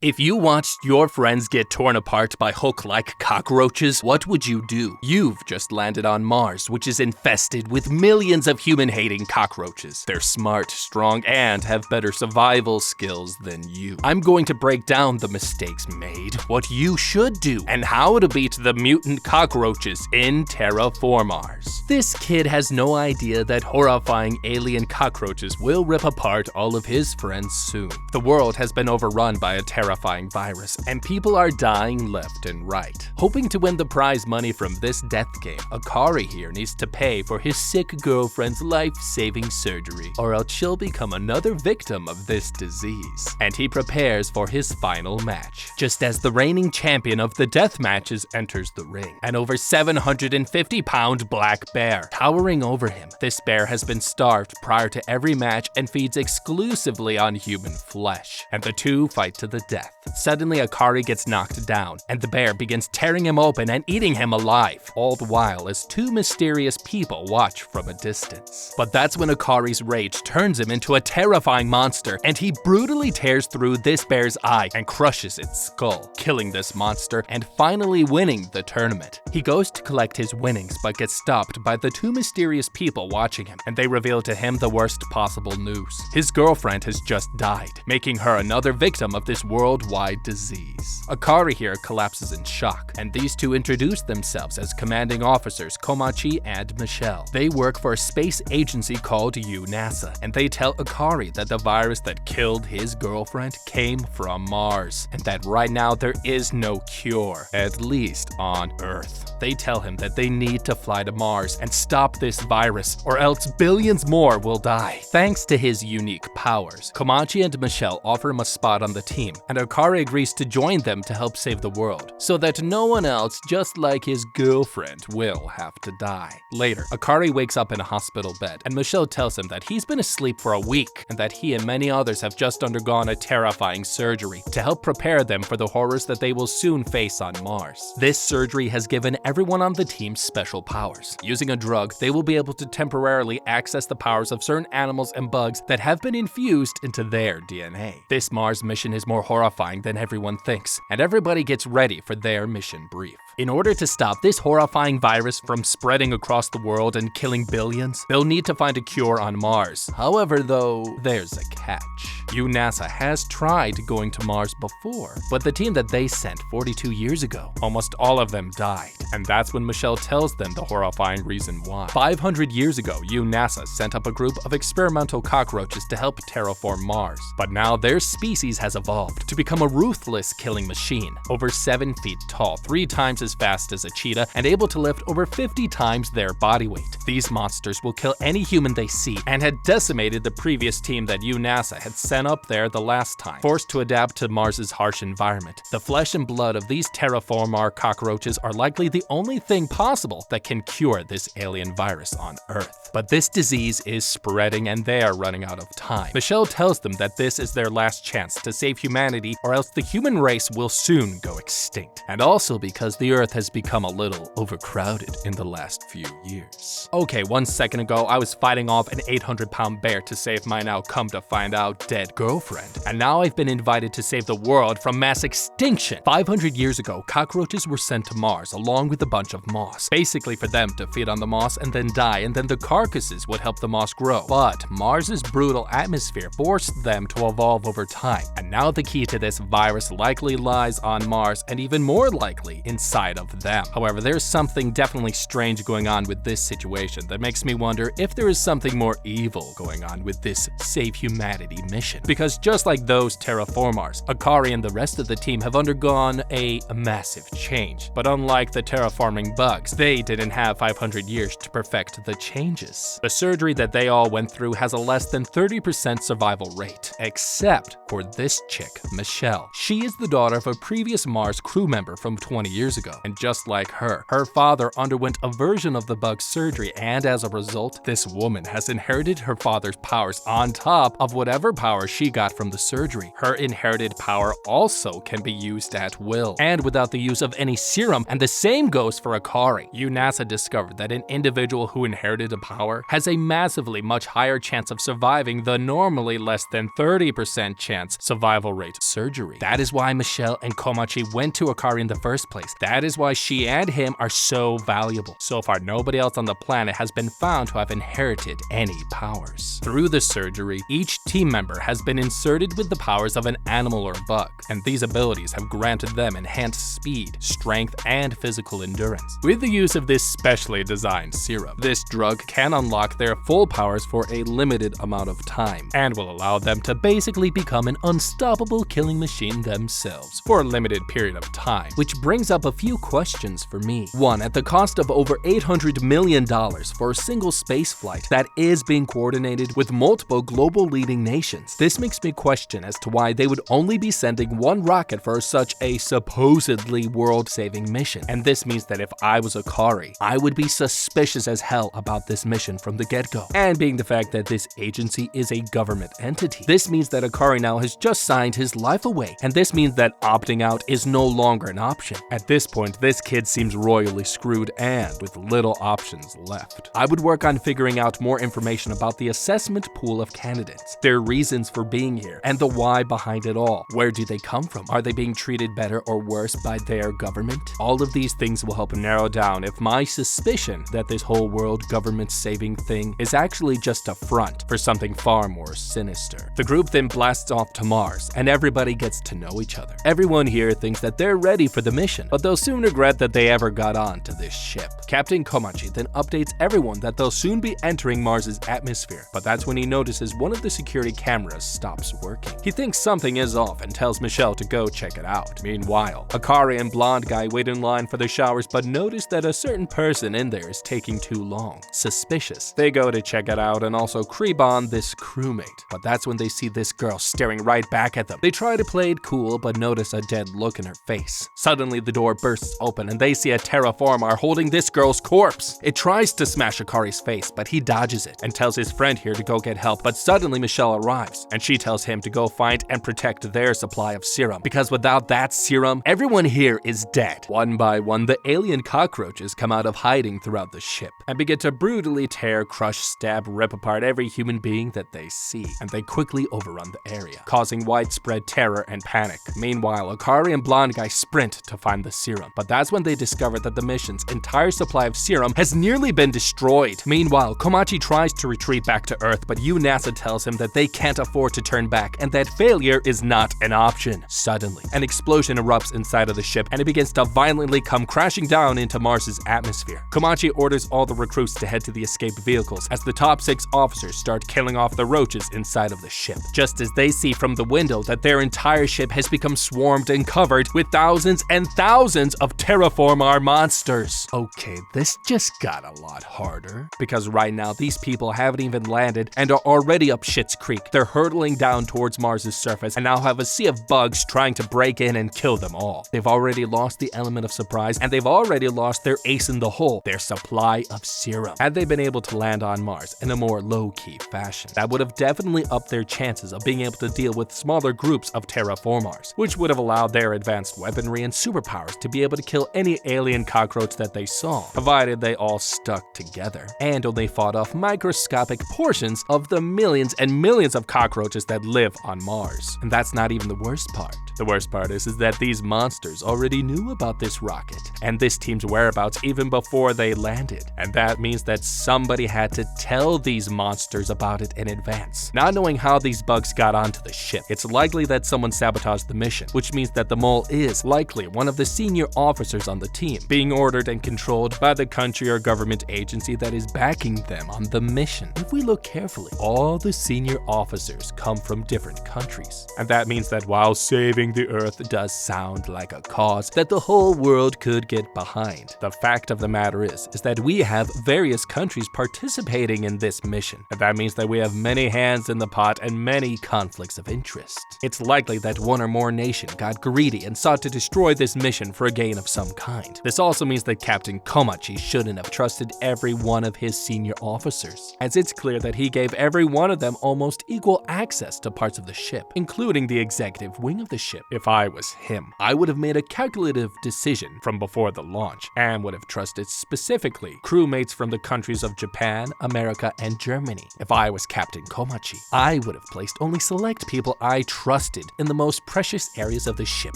If you watched your friends get torn apart by hook-like cockroaches, what would you do? You've just landed on Mars, which is infested with millions of human-hating cockroaches. They're smart, strong, and have better survival skills than you. I'm going to break down the mistakes made, what you should do, and how to beat the mutant cockroaches in Terra Formars. This kid has no idea that horrifying alien cockroaches will rip apart all of his friends soon. The world has been overrun by a terrifying virus, and people are dying left and right. Hoping to win the prize money from this death game, Akari here needs to pay for his sick girlfriend's life-saving surgery, or else she'll become another victim of this disease. And he prepares for his final match, just as the reigning champion of the death matches enters the ring. An over 750-pound black bear towering over him. This bear has been starved prior to every match and feeds exclusively on human flesh, and the two fight to the death. Suddenly, Akari gets knocked down, and the bear begins tearing him open and eating him alive, all the while as two mysterious people watch from a distance. But that's when Akari's rage turns him into a terrifying monster, and he brutally tears through this bear's eye and crushes its skull, killing this monster and finally winning the tournament. He goes to collect his winnings, but gets stopped by the two mysterious people watching him, and they reveal to him the worst possible news. His girlfriend has just died, making her another victim of this worldwide disease. Akari here collapses in shock, and these two introduce themselves as commanding officers Komachi and Michelle. They work for a space agency called NASA, and they tell Akari that the virus that killed his girlfriend came from Mars, and that right now there is no cure, at least on Earth. They tell him that they need to fly to Mars and stop this virus, or else billions more will die. Thanks to his unique powers, Komachi and Michelle offer him a spot on the team, and Akari agrees to join them to help save the world, so that no one else, just like his girlfriend, will have to die. Later, Akari wakes up in a hospital bed, and Michelle tells him that he's been asleep for a week, and that he and many others have just undergone a terrifying surgery to help prepare them for the horrors that they will soon face on Mars. This surgery has given everyone on the team special powers. Using a drug, they will be able to temporarily access the powers of certain animals and bugs that have been infused into their DNA. This Mars mission is more horrifying than everyone thinks, and everybody gets ready for their mission brief. In order to stop this horrifying virus from spreading across the world and killing billions, they'll need to find a cure on Mars. However, though, there's a catch. NASA has tried going to Mars before, but the team that they sent 42 years ago, almost all of them died. And that's when Michelle tells them the horrifying reason why. 500 years ago, NASA sent up a group of experimental cockroaches to help terraform Mars. But now their species has evolved to become a ruthless killing machine, over 7 feet tall, 3 times as fast as a cheetah, and able to lift over 50 times their body weight. These monsters will kill any human they see, and had decimated the previous team that NASA had sent up there the last time. Forced to adapt to Mars's harsh environment, the flesh and blood of these Terra Formar cockroaches are likely the only thing possible that can cure this alien virus on Earth. But this disease is spreading, and they are running out of time. Michelle tells them that this is their last chance to save humanity, or else the human race will soon go extinct. And also because the Earth has become a little overcrowded in the last few years. Okay, 1 second ago, I was fighting off an 800-pound bear to save my now come to find out dead girlfriend. And now I've been invited to save the world from mass extinction. 500 years ago, cockroaches were sent to Mars along with a bunch of moss, basically for them to feed on the moss and then die, and then the carcasses would help the moss grow. But Mars's brutal atmosphere forced them to evolve over time, and now the key to this virus likely lies on Mars, and even more likely inside of them. However, there's something definitely strange going on with this situation that makes me wonder if there is something more evil going on with this Save Humanity mission. Because just like those Terra Formars, Akari and the rest of the team have undergone a massive change. But unlike the terraforming bugs, they didn't have 500 years to perfect the changes. The surgery that they all went through has a less than 30% survival rate, except for this chick, Michelle. She is the daughter of a previous Mars crew member from 20 years ago, and just like her father underwent a version of the bug surgery, and as a result, this woman has inherited her father's powers on top of whatever power she got from the surgery. Her inherited power also can be used at will, and without the use of any serum, and the same goes for Akari. NASA discovered that an individual who inherited a power has a massively much higher chance of surviving the normally less than 30% chance survival rate surgery. That is why Michelle and Komachi went to Akari in the first place. That is why she and him are so valuable. So far, nobody else on the planet has been found to have inherited any powers. Through the surgery, each team member has been inserted with the powers of an animal or bug, and these abilities have granted them enhanced speed, strength, and physical endurance. With the use of this specially designed serum, this drug can unlock their full powers for a limited amount of time, and will allow them to basically become an unstoppable killing machine themselves for a limited period of time, which brings up a few questions for me. One, at the cost of over $800 million for a single space flight that is being coordinated with multiple global leading nations, this makes me question as to why they would only be sending one rocket for such a supposedly world-saving mission. And this means that if I was Akari, I would be suspicious as hell about this mission from the get-go. And being the fact that this agency is a government entity, this means that Akari now has just signed his life away, and this means that opting out is no longer an option. At this point, this kid seems royally screwed and with little options left. I would work on figuring out more information about the assessment pool of candidates, their reasons for being here, and the why behind it all. Where do they come from? Are they being treated better or worse by their government? All of these things will help narrow down if my suspicion that this whole world government saving thing is actually just a front for something far more sinister. The group then blasts off to Mars, and everybody gets to know each other. Everyone here thinks that they're ready for the mission, but they'll soon regret that they ever got onto this ship. Captain Komachi then updates everyone that they'll soon be entering Mars's atmosphere, but that's when he notices one of the security cameras stops working. He thinks something is off and tells Michelle to go check it out. Meanwhile, Akari and Blonde Guy wait in line for the showers but notice that a certain person in there is taking too long. Suspicious. They go to check it out and also creep on this crewmate, but that's when they see this girl staring right back at them. They try to play it cool but notice a dead look in her face. Suddenly the door bursts open and they see a Terra Formar holding this girl's corpse. It tries to smash Akari's face, but he dodges it and tells his friend here to go get help, but suddenly Michelle arrives and she tells him to go find and protect their supply of serum, because without that serum, everyone here is dead. One by one, the alien cockroaches come out of hiding throughout the ship and begin to brutally tear, crush, stab, rip apart every human being that they see, and they quickly overrun the area, causing widespread terror and panic. Meanwhile, Akari and Blonde Guy sprint to find the serum, but that's when they discover that the mission's entire supply of serum has nearly been destroyed. Meanwhile, Komachi tries to retreat back to Earth, but NASA tells him that they can't afford to turn back and that failure is not an option. Suddenly, an explosion erupts inside of the ship and it begins to violently come crashing down into Mars's atmosphere. Komachi orders all the recruits to head to the escaped vehicles as the top 6 officers start killing off the roaches inside of the ship, just as they see from the window that their entire ship has become swarmed and covered with thousands and thousands of Terra Formar monsters. Okay, this just got a lot harder, because right now these people haven't even landed and are already up Shit's Creek. They're hurtling down towards Mars's surface and now have a sea of bugs trying to break in and kill them all. They've already lost the element of surprise and they've already lost their ace in the hole, their supply of serum. Had they been able to land on Mars in a more low-key fashion, that would have definitely upped their chances of being able to deal with smaller groups of Terra Formars, which would have allowed their advanced weaponry and superpowers to be able to kill any alien cockroach that they saw, provided they all stuck together and only fought off microscopic portions of the millions and millions of cockroaches that live on Mars. And that's not even the worst part. The worst part is that these monsters already knew about this rocket and this team's whereabouts even before they landed. And that means that somebody had to tell these monsters about it in advance. Not knowing how these bugs got onto the ship, it's likely that someone sabotaged the mission, which means that the mole is likely one of the senior officers on the team, being ordered and controlled by the country or government agency that is backing them on the mission. If we look carefully, all the senior officers come from different countries. And that means that while saving the Earth does sound like a cause that the whole world could get behind, the fact of the matter is that we have various countries participating in this mission. And that means that we have many hands in the pot and many conflicts of interest. It's likely that one or more nations got greedy and sought to destroy this mission for a gain of some kind. This also means that Captain Komachi shouldn't have trusted every one of his senior officers, as it's clear that he gave every one of them almost equal access to parts of the ship, including the executive wing of the ship. If I was him, I would have made a calculative decision from before the launch and would have trusted specifically crewmates from the countries of Japan, America, and Germany. If I was Captain Komachi, I would have placed only select people I trusted located in the most precious areas of the ship,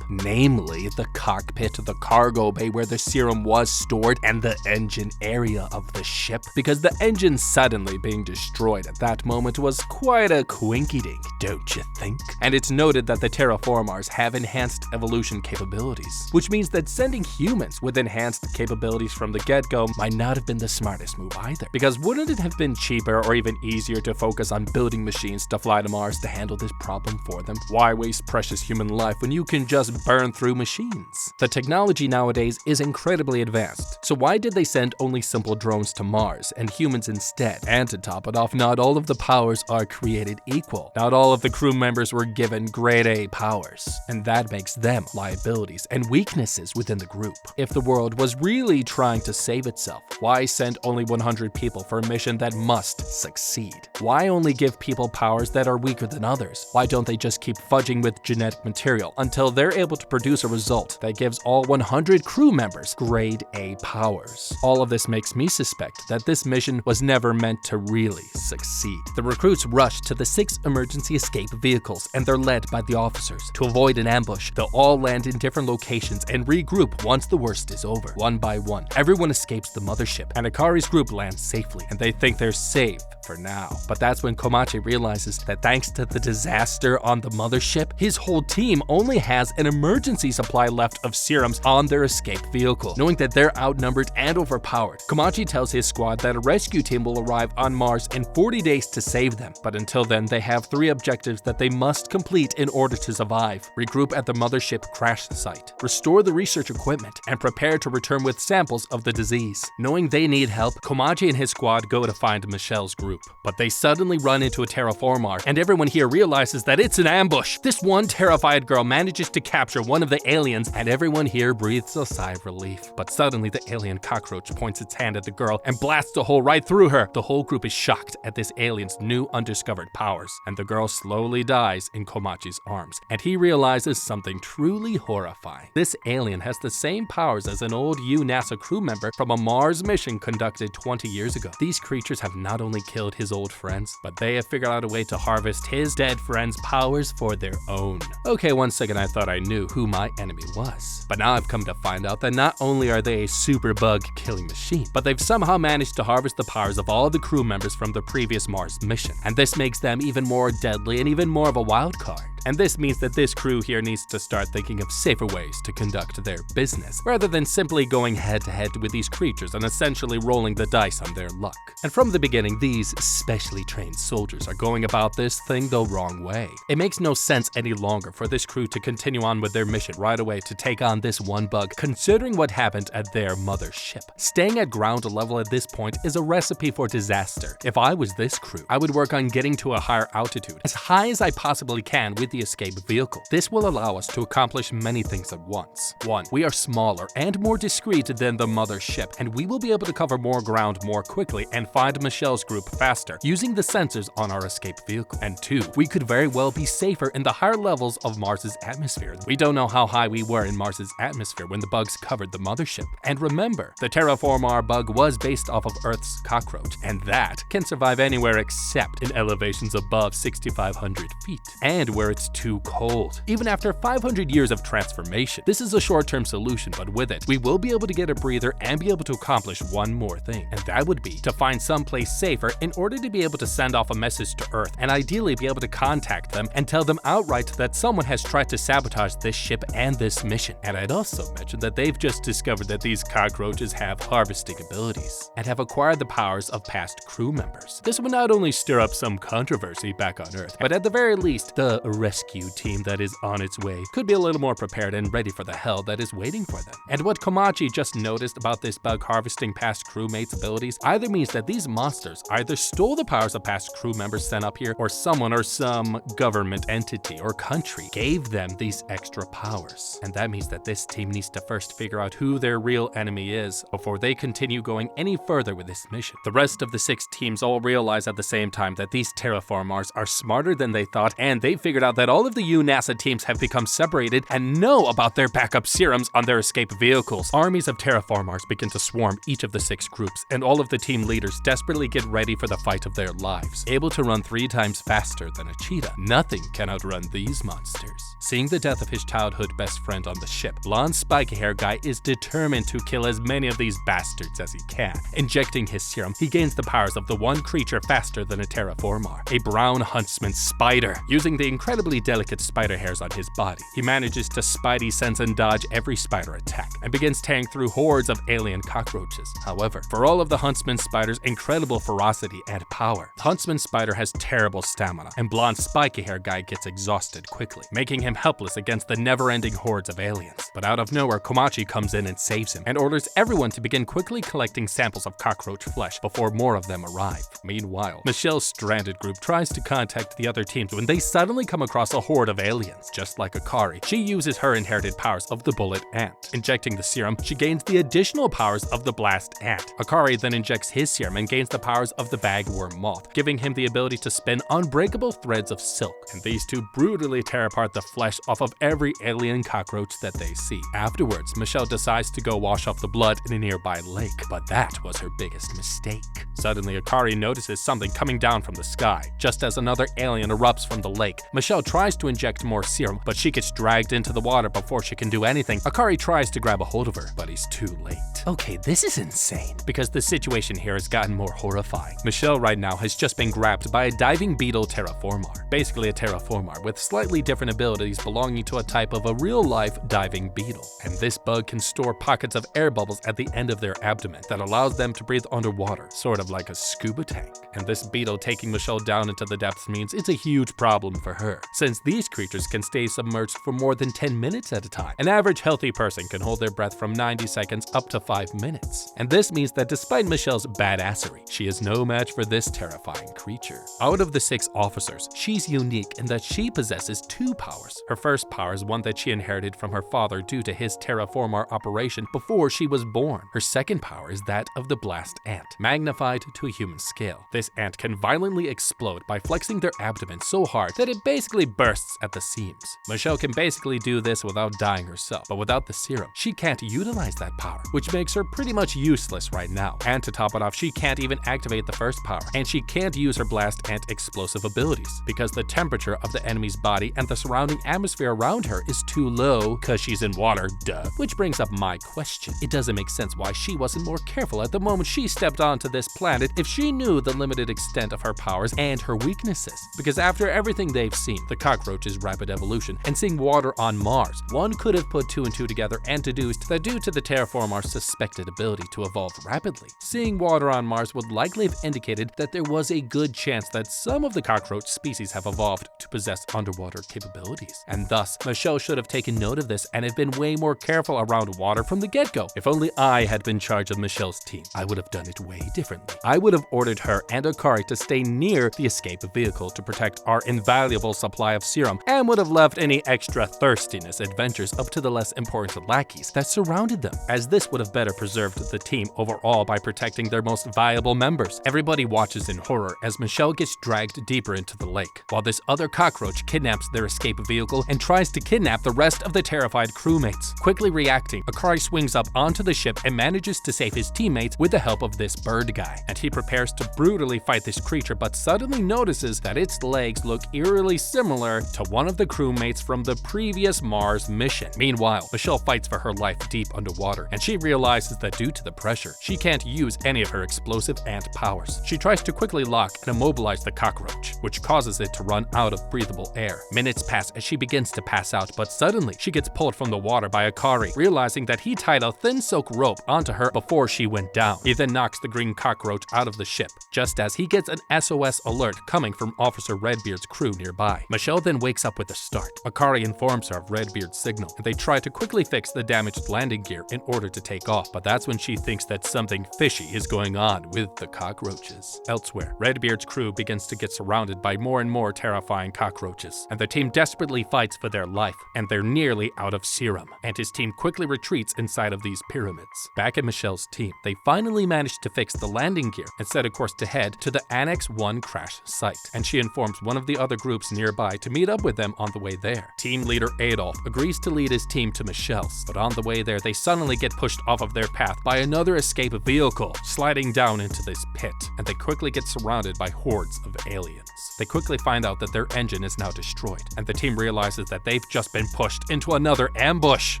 namely the cockpit, the cargo bay where the serum was stored, and the engine area of the ship, because the engine suddenly being destroyed at that moment was quite a quinky-dink, don't you think? And it's noted that the Terra Formars have enhanced evolution capabilities, which means that sending humans with enhanced capabilities from the get-go might not have been the smartest move either, because wouldn't it have been cheaper or even easier to focus on building machines to fly to Mars to handle this problem for them? Why waste precious human life when you can just burn through machines? The technology nowadays is incredibly advanced, so why did they send only simple drones to Mars and humans instead? And to top it off, not all of the powers are created equal. Not all of the crew members were given grade A powers, and that makes them liabilities and weaknesses within the group. If the world was really trying to save itself, why send only 100 people for a mission that must succeed? Why only give people powers that are weaker than others? Why don't they just keep fudging with genetic material until they're able to produce a result that gives all 100 crew members grade A powers? All of this makes me suspect that this mission was never meant to really succeed. The recruits rush to the 6 emergency escape vehicles, and they're led by the officers. To avoid an ambush, they'll all land in different locations and regroup once the worst is over. One by one, everyone escapes the mothership, and Akari's group lands safely, and they think they're safe for now. But that's when Komachi realizes that thanks to the disaster on the mothership, his whole team only has an emergency supply left of serums on their escape vehicle. Knowing that they're outnumbered and overpowered, Komachi tells his squad that a rescue team will arrive on Mars in 40 days to save them. But until then, they have 3 objectives that they must complete in order to survive. Regroup at the mothership crash site, restore the research equipment, and prepare to return with samples of the disease. Knowing they need help, Komachi and his squad go to find Michelle's group. But they suddenly run into a Terra Formar, and everyone here realizes that it's an ambush. This one terrified girl manages to capture one of the aliens, and everyone here breathes a sigh of relief. But suddenly the alien cockroach points its hand at the girl and blasts a hole right through her. The whole group is shocked at this alien's new undiscovered powers, and the girl slowly dies in Komachi's arms, and he realizes something truly horrifying. This alien has the same powers as an old NASA crew member from a Mars mission conducted 20 years ago. These creatures have not only killed his old friends, but they have figured out a way to harvest his dead friends' powers for their own. Okay, one second I thought I knew who my enemy was, but now I've come to find out that not only are they a super bug killing machine, but they've somehow managed to harvest the powers of all the crew members from the previous Mars mission, and this makes them even more deadly and even more of a wild card. And this means that this crew here needs to start thinking of safer ways to conduct their business, rather than simply going head-to-head with these creatures and essentially rolling the dice on their luck. And from the beginning, these specially trained soldiers are going about this thing the wrong way. It makes no sense any longer for this crew to continue on with their mission right away to take on this one bug, considering what happened at their mothership. Staying at ground level at this point is a recipe for disaster. If I was this crew, I would work on getting to a higher altitude, as high as I possibly can with the escape vehicle. This will allow us to accomplish many things at once. 1. We are smaller and more discreet than the mothership, and we will be able to cover more ground more quickly and find Michelle's group faster using the sensors on our escape vehicle. And 2. We could very well be safer in the higher levels of Mars's atmosphere. We don't know how high we were in Mars's atmosphere when the bugs covered the mothership. And remember, the Terra Formar bug was based off of Earth's cockroach, and that can survive anywhere except in elevations above 6,500 feet, and where it's too cold. Even after 500 years of transformation, this is a short-term solution, but with it, we will be able to get a breather and be able to accomplish one more thing, and that would be to find someplace safer in order to be able to send off a message to Earth, and ideally be able to contact them and tell them outright that someone has tried to sabotage this ship and this mission. And I'd also mention that they've just discovered that these cockroaches have harvesting abilities and have acquired the powers of past crew members. This would not only stir up some controversy back on Earth, but at the very least, the rescue team that is on its way could be a little more prepared and ready for the hell that is waiting for them. And what Komachi just noticed about this bug harvesting past crewmates' abilities either means that these monsters either stole the powers of past crew members sent up here, or someone or some government entity or country gave them these extra powers. And that means that this team needs to first figure out who their real enemy is before they continue going any further with this mission. The rest of the 6 teams all realize at the same time that these Terra Formars are smarter than they thought, and they figured out that all of the UNASA teams have become separated and know about their backup serums on their escape vehicles. Armies of Terra Formars begin to swarm each of the 6 groups, and all of the team leaders desperately get ready for the fight of their lives. Able to run 3 times faster than a cheetah, nothing can outrun these monsters. Seeing the death of his childhood best friend on the ship, blonde spiky hair guy is determined to kill as many of these bastards as he can. Injecting his serum, he gains the powers of the one creature faster than a Terra Formar, a brown huntsman spider. Using the incredibly delicate spider hairs on his body, he manages to spidey sense and dodge every spider attack, and begins tearing through hordes of alien cockroaches. However, for all of the huntsman spider's incredible ferocity and power, the huntsman spider has terrible stamina, and blonde spiky hair guy gets exhausted quickly, making him helpless against the never-ending hordes of aliens. But out of nowhere, Komachi comes in and saves him, and orders everyone to begin quickly collecting samples of cockroach flesh before more of them arrive. Meanwhile, Michelle's stranded group tries to contact the other teams when they suddenly come across a horde of aliens. Just like Akari, she uses her inherited powers of the bullet ant. Injecting the serum, she gains the additional powers of the blast ant. Akari then injects his serum and gains the powers of the bagworm moth, giving him the ability to spin unbreakable threads of silk, and these two brutally tear apart the flesh off of every alien cockroach that they see. Afterwards, Michelle decides to go wash off the blood in a nearby lake, but that was her biggest mistake. Suddenly, Akari notices something coming down from the sky. Just as another alien erupts from the lake, Michelle tries to inject more serum, but she gets dragged into the water before she can do anything. Akari tries to grab a hold of her, but he's too late. Okay, this is insane, because the situation here has gotten more horrifying. Michelle right now has just been grabbed by a diving beetle Terra Formar, basically a Terra Formar with slightly different abilities belonging to a type of a real-life diving beetle. And this bug can store pockets of air bubbles at the end of their abdomen that allows them to breathe underwater, sort of like a scuba tank. And this beetle taking Michelle down into the depths means it's a huge problem for her, since these creatures can stay submerged for more than 10 minutes at a time. An average healthy person can hold their breath from 90 seconds up to 5 minutes. And this means that despite Michelle's badassery, she is no match for this terrifying creature. Out of the 6 officers, she's unique in that she possesses 2 powers. Her first power is one that she inherited from her father due to his Terra Formar operation before she was born. Her second power is that of the blast ant, magnified to a human scale. This ant can violently explode by flexing their abdomen so hard that it basically bursts at the seams. Michelle can basically do this without dying herself, but without the serum, she can't utilize that power, which makes her pretty much useless right now. And to top it off, she can't even activate the first power, and she can't use her blast ant explosive abilities, because the temperature of the enemy's body and the surrounding atmosphere around her is too low, cause she's in water, duh. Which brings up my question. It doesn't make sense why she wasn't more careful at the moment she stepped onto this planet if she knew the limited extent of her powers and her weaknesses. Because after everything they've seen, the cockroach's rapid evolution, and seeing water on Mars, one could have put 2 and 2 together and deduced that due to the Terra Formar's suspected ability to evolve rapidly, seeing water on Mars would likely have indicated that there was a good chance that some of the cockroach species have evolved to possess underwater capabilities. And thus, Michelle should have taken note of this and have been way more careful around water from the get-go. If only I had been in charge of Michelle's team, I would have done it way differently. I would have ordered her and Akari to stay near the escape vehicle to protect our invaluable supply of serum, and would have left any extra thirstiness adventures up to the less important lackeys that surrounded them, as this would have better preserved the team overall by protecting their most valuable members. Everybody watches in horror as Michelle gets dragged deeper into the lake, while this other cockroach kidnaps their escape vehicle and tries to kidnap the rest of the terrified crewmates. Quickly reacting, Akari swings up onto the ship and manages to save his teammates with the help of this bird guy, and he prepares to brutally fight this creature, but suddenly notices that its legs look eerily similar to one of the crewmates from the previous Mars mission. Meanwhile, Michelle fights for her life deep underwater, and she realizes that due to the pressure, she can't use any of her explosive ant powers. She tries to quickly lock and immobilize the cockroach, which causes it to run out of breathable air. Minutes pass as she begins to pass out, but suddenly she gets pulled from the water by Akari, realizing that he tied a thin silk rope onto her before she went down. He then knocks the green cockroach out of the ship, just as he gets an SOS alert coming from Officer Redbeard's crew nearby. Michelle then wakes up with a start. Akari informs her of Redbeard's signal, and they try to quickly fix the damaged landing gear in order to take off, but that's when she thinks that something fishy is going on with the cockroaches. Elsewhere, Redbeard's crew begins to get surrounded by more and more terrifying cockroaches, and the team desperately fights for their life, and they're nearly out of serum, and his team quickly retreats inside of these pyramids. Back at Michelle's team, they finally manage to fix the landing gear and set a course to head to the Annex 1 crash site, and she informs one of the other groups nearby try to meet up with them on the way there. Team leader Adolf agrees to lead his team to Michelle's, but on the way there they suddenly get pushed off of their path by another escape vehicle, sliding down into this pit, and they quickly get surrounded by hordes of aliens. They quickly find out that their engine is now destroyed, and the team realizes that they've just been pushed into another ambush.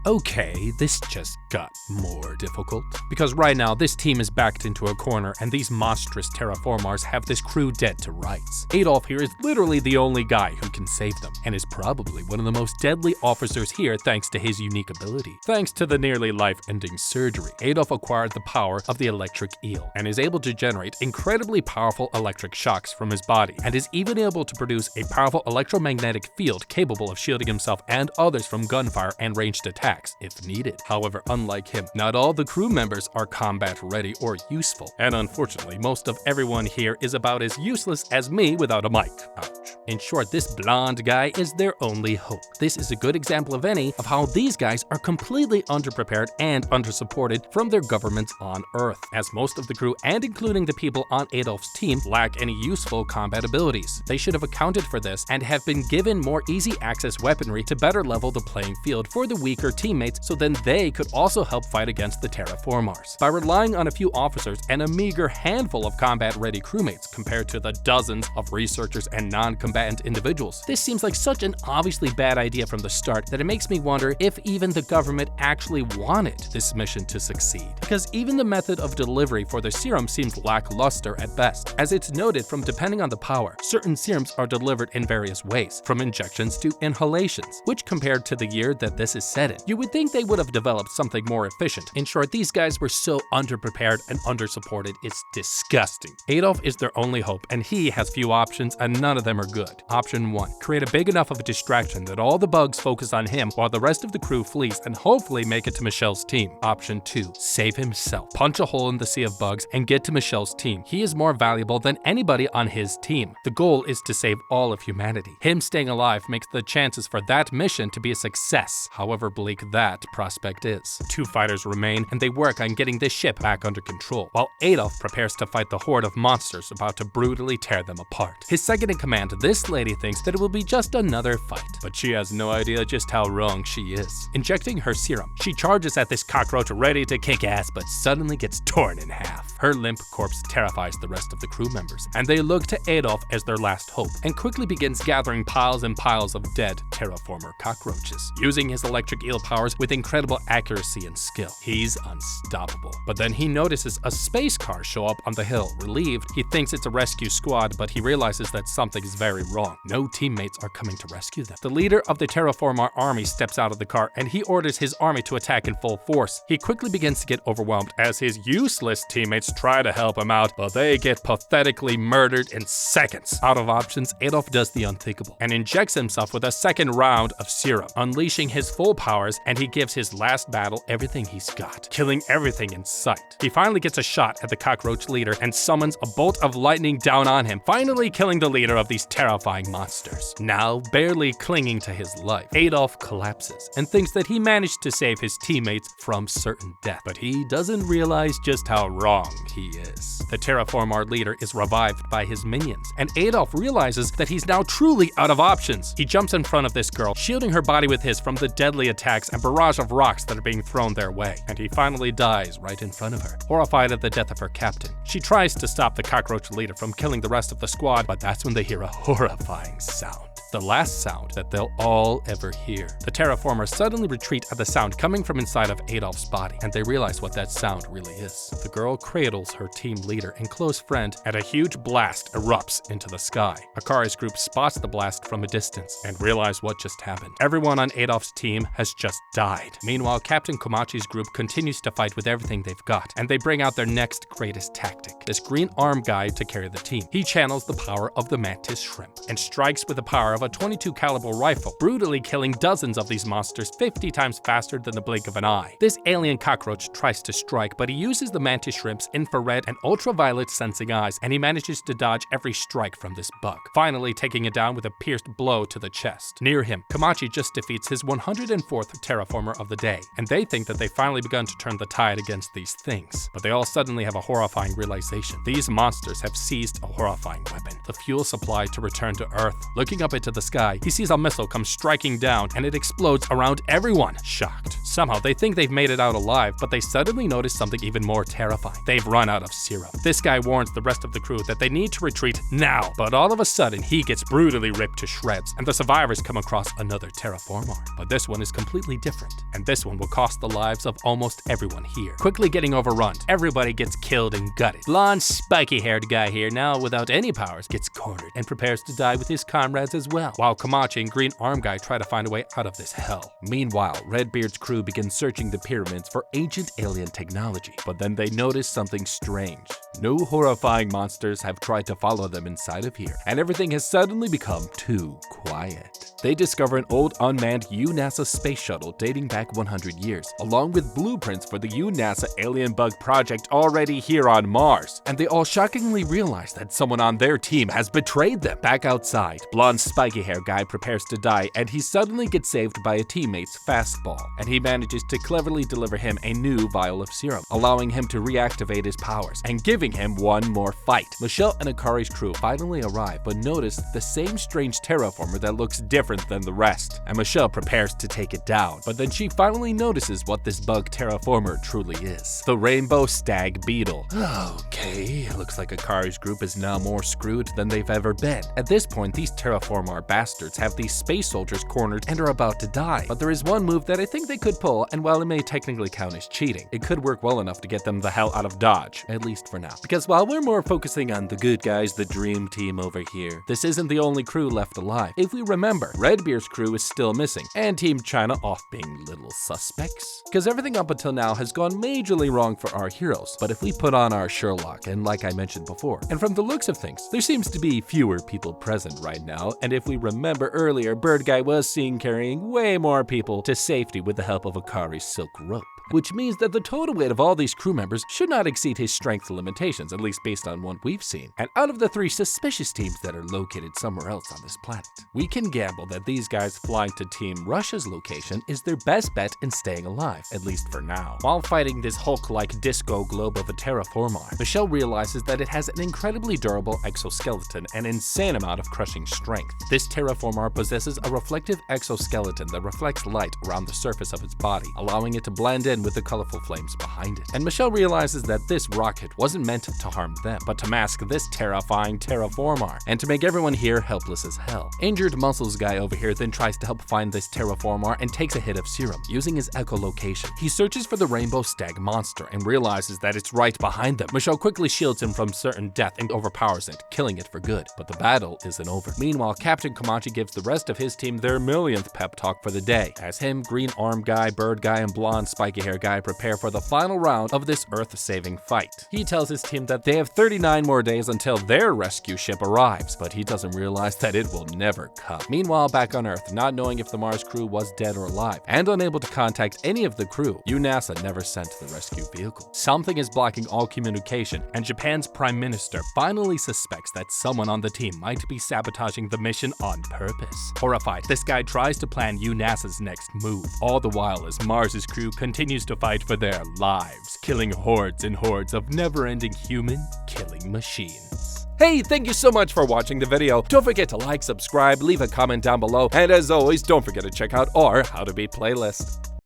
Okay, this just got more difficult, because right now this team is backed into a corner and these monstrous Terra Formars have this crew dead to rights. Adolf here is literally the only guy who can save them, and is probably one of the most deadly officers here thanks to his unique ability. Thanks to the nearly life-ending surgery, Adolf acquired the power of the electric eel, and is able to generate incredibly powerful electric shocks from his body, and is even able to produce a powerful electromagnetic field capable of shielding himself and others from gunfire and ranged attacks if needed. However, unlike him, not all the crew members are combat ready or useful, and unfortunately most of everyone here is about as useless as me without a mic. Ouch. In short, this blonde guy is their only hope. This is a good example of any of how these guys are completely underprepared and undersupported from their governments on Earth, as most of the crew and including the people on Adolf's team lack any useful combat abilities. They should have accounted for this and have been given more easy access weaponry to better level the playing field for the weaker teammates, so then they could also help fight against the Terra Formars. By relying on a few officers and a meager handful of combat-ready crewmates compared to the dozens of researchers and non-combatant individuals, this seems like such an obviously bad idea from the start that it makes me wonder if even the government actually wanted this mission to succeed. Because even the method of delivery for the serum seems lackluster at best, as it's noted from depending on the power, certain serums are delivered in various ways, from injections to inhalations, which compared to the year that this is set in, you would think they would have developed something more efficient. In short, these guys were so underprepared and undersupported, it's disgusting. Adolf is their only hope, and he has few options and none of them are good. Option 1. Create a big enough of a distraction that all the bugs focus on him while the rest of the crew flees and hopefully make it to Michelle's team. Option 2. Save himself. Punch a hole in the sea of bugs and get to Michelle's team. He is more valuable than anybody on his team. The goal is to save all of humanity. Him staying alive makes the chances for that mission to be a success, however bleak that prospect is. 2 fighters remain and they work on getting this ship back under control, while Adolf prepares to fight the horde of monsters about to brutally tear them apart. His second in command, this lady, thinks that it will be just another fight, but she has no idea just how wrong she is. Injecting her serum, she charges at this cockroach ready to kick ass, but suddenly gets torn in half. Her limp corpse terrifies the rest of the crew members, and they look to Adolf as their last hope, and quickly begins gathering piles and piles of dead Terra Formar cockroaches, using his electric eel powers with incredible accuracy and skill. He's unstoppable. But then he notices a space car show up on the hill. Relieved, he thinks it's a rescue squad, but he realizes that something is very wrong. No teammates are coming to rescue them. The leader of the Terra Formar army steps out of the car, and he orders his army to attack in full force. He quickly begins to get overwhelmed as his useless teammates try to help him out, but they get pathetically murdered in seconds. Out of options, Adolf does the unthinkable and injects himself with a second round of serum, unleashing his full powers, and he gives his last battle everything he's got, killing everything in sight. He finally gets a shot at the cockroach leader and summons a bolt of lightning down on him, finally killing the leader of these terrifying monsters. Now, barely clinging to his life, Adolf collapses and thinks that he managed to save his teammates from certain death, but he doesn't realize just how wrong he is. The Terra Formar leader is revived by his minions, and Adolf realizes that he's now truly out of options. He jumps in front of this girl, shielding her body with his from the deadly attacks and barrage of rocks that are being thrown their way, and he finally dies right in front of her, horrified at the death of her captain. She tries to stop the cockroach leader from killing the rest of the squad, but that's when they hear a horrifying sound. The last sound that they'll all ever hear. The Terra Formars suddenly retreat at the sound coming from inside of Adolf's body, and they realize what that sound really is. The girl cradles her team leader and close friend, and a huge blast erupts into the sky. Akari's group spots the blast from a distance and realize what just happened. Everyone on Adolf's team has just died. Meanwhile, Captain Komachi's group continues to fight with everything they've got, and they bring out their next greatest tactic, this green arm guy to carry the team. He channels the power of the mantis shrimp and strikes with the power of a 22 caliber rifle, brutally killing dozens of these monsters 50 times faster than the blink of an eye. This alien cockroach tries to strike, but he uses the mantis shrimp's infrared and ultraviolet sensing eyes, and he manages to dodge every strike from this bug, finally taking it down with a pierced blow to the chest. Near him, Komachi just defeats his 104th Terra Formar of the day, and they think that they've finally begun to turn the tide against these things. But they all suddenly have a horrifying realization. These monsters have seized a horrifying weapon, the fuel supply to return to Earth. Looking up at into the sky, he sees a missile come striking down and it explodes around everyone. Shocked. Somehow they think they've made it out alive, but they suddenly notice something even more terrifying. They've run out of serum. This guy warns the rest of the crew that they need to retreat now, but all of a sudden he gets brutally ripped to shreds, and the survivors come across another Terra Formar. But this one is completely different, and this one will cost the lives of almost everyone here. Quickly getting overrun, everybody gets killed and gutted. Blonde, spiky-haired guy here, now without any powers, gets cornered and prepares to die with his comrades as well, while Komachi and Green Arm Guy try to find a way out of this hell. Meanwhile, Redbeard's crew begins searching the pyramids for ancient alien technology, but then they notice something strange. No horrifying monsters have tried to follow them inside of here, and everything has suddenly become too quiet. They discover an old unmanned UNASA space shuttle dating back 100 years, along with blueprints for the UNASA alien bug project already here on Mars, and they all shockingly realize that someone on their team has betrayed them. Back outside, blonde spiky hair guy prepares to die, and he suddenly gets saved by a teammate's fastball, and he manages to cleverly deliver him a new vial of serum, allowing him to reactivate his powers and giving him one more fight. Michelle and Akari's crew finally arrive, but notice the same strange terraformer that looks different than the rest, and Michelle prepares to take it down, but then she finally notices what this bug terraformer truly is: the rainbow stag beetle. Okay, looks like Akari's group is now more screwed than they've ever been. At this point, these terraformar bastards have these space soldiers cornered and are about to die, but there is one move that I think they could pull, and while it may technically count as cheating, it could work well enough to get them the hell out of Dodge, at least for now. Because while we're more focusing on the good guys, the dream team over here, this isn't the only crew left alive. If we remember, Redbeard's crew is still missing, and Team China off being little suspects. Because everything up until now has gone majorly wrong for our heroes, but if we put on our Sherlock, and like I mentioned before, and from the looks of things, there seems to be fewer people present right now, and if we remember earlier, Bird Guy was seen carrying way more people to safety with the help of Akari's silk rope, which means that the total weight of all these crew members should not exceed his strength limitations, at least based on what we've seen. And out of the 3 suspicious teams that are located somewhere else on this planet, we can gamble that these guys flying to Team Russia's location is their best bet in staying alive, at least for now. While fighting this Hulk-like disco globe of a Terra Formar, Michelle realizes that it has an incredibly durable exoskeleton and insane amount of crushing strength. This Terra Formar possesses a reflective exoskeleton that reflects light around the surface of its body, allowing it to blend in with the colorful flames behind it. And Michelle realizes that this rocket wasn't meant to harm them, but to mask this terrifying Terra Formar, and to make everyone here helpless as hell. Injured Muscles guy over here then tries to help find this Terra Formar and takes a hit of serum, using his echolocation. He searches for the rainbow stag monster and realizes that it's right behind them. Michelle quickly shields him from certain death and overpowers it, killing it for good. But the battle isn't over. Meanwhile, Captain Komachi gives the rest of his team their millionth pep talk for the day, as him, Green Arm Guy, Bird Guy, and blonde spiky hair guy prepare for the final round of this Earth-saving fight. He tells his team that they have 39 more days until their rescue ship arrives, but he doesn't realize that it will never come. Meanwhile, back on Earth, not knowing if the Mars crew was dead or alive, and unable to contact any of the crew, UNASA never sent the rescue vehicle. Something is blocking all communication, and Japan's Prime Minister finally suspects that someone on the team might be sabotaging the mission on purpose. Horrified, this guy tries to plan UNASA's next move, all the while as Mars's crew continues to fight for their lives, killing hordes and hordes of never-ending human killing machines. Hey, thank you so much for watching the video. Don't forget to like, subscribe, leave a comment down below, and as always, don't forget to check out our How to Beat playlist.